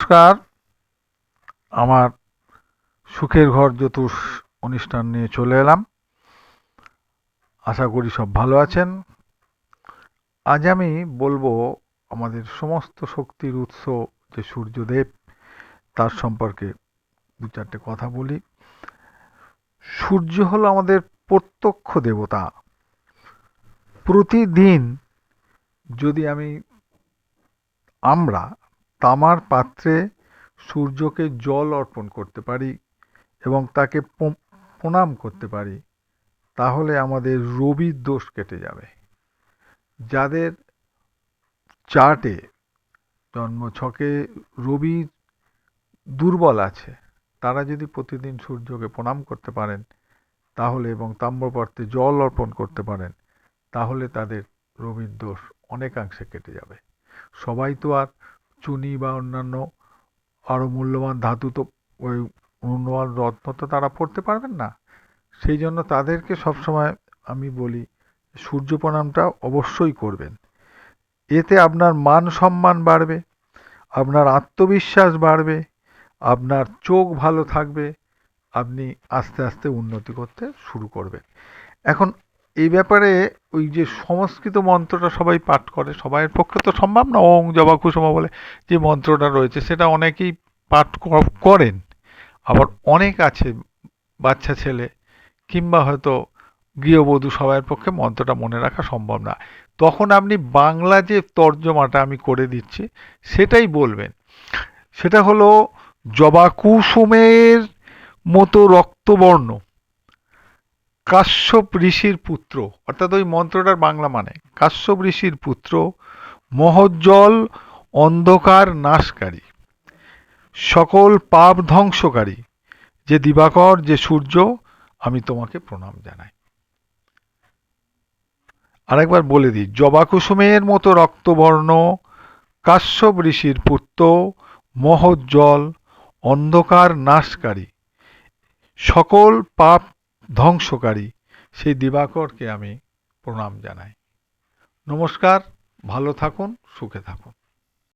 নমস্কার। আমার সুখের ঘর জ্যোতিষ অনুষ্ঠান নিয়ে চলে এলাম। আশা করি সব ভালো আছেন। আজ আমি বলবো আমাদের সমস্ত শক্তির উৎস যে সূর্যদেব, তার সম্পর্কে দু চারটে কথা বলি। সূর্য হলো আমাদের প্রত্যক্ষ দেবতা। প্রতিদিন যদি আমরা তামার পাত্রে সূর্যকে জল অর্পণ করতে পারি এবং তাকে প্রণাম করতে পারি, তাহলে আমাদের রবির দোষ কেটে যাবে। যাদের চার্টে জন্মছকে রবি দুর্বল আছে, তারা যদি প্রতিদিন সূর্যকে প্রণাম করতে পারেন তাহলে এবং তাম্রপত্রে জল অর্পণ করতে পারেন, তাহলে তাদের রবির দোষ অনেকাংশে কেটে যাবে। সবাই তো আর চুনি বা অন্যান্য আরও মূল্যবান ধাতু তো ওই মূল্যবান রত্ন তো তারা পড়তে পারবেন না। সেই জন্য তাদেরকে সবসময় আমি বলি সূর্য প্রণামটা অবশ্যই করবেন। এতে আপনার মান সম্মান বাড়বে, আপনার আত্মবিশ্বাস বাড়বে, আপনার চোখ ভালো থাকবে, আপনি আস্তে আস্তে উন্নতি করতে শুরু করবেন। এখন এই ব্যাপারে ওই যে সংস্কৃত মন্ত্রটা সবাই পাঠ করে, সবাইয়ের পক্ষে তো সম্ভব না। ওং জবা কুসুমা বলে যে মন্ত্রটা রয়েছে সেটা অনেকেই পাঠ করেন, আবার অনেক আছে বাচ্চা ছেলে কিংবা হয়তো গৃহবধূ, সবার পক্ষে মন্ত্রটা মনে রাখা সম্ভব না। তখন আপনি বাংলা যে তর্জমাটা আমি করে দিচ্ছি সেটাই বলবেন। সেটা হলো জবা কুসুমের মতো রক্তবর্ণ, কাশ্যপ ঋষির পুত্র, অর্থাৎ ওই মন্ত্রটার বাংলা মানে কাশ্যপ ঋষির পুত্র, মহোজ্জ্বল অন্ধকার নাশকারী, সকল পাপ ধ্বংসকারী যে দিবাকর, যে সূর্য, আমি তোমাকে প্রণাম জানাই। আরেকবার বলে দিই, জবা কুসুমের মতো রক্তবর্ণ, কাশ্যপ ঋষির পুত্র, মহোজ্জ্বল অন্ধকার নাশকারী, সকল পাপ ধ্বংসকারী সেই দিবাকরকে আমি প্রণাম জানাই। নমস্কার, ভালো থাকুন, সুখে থাকুন।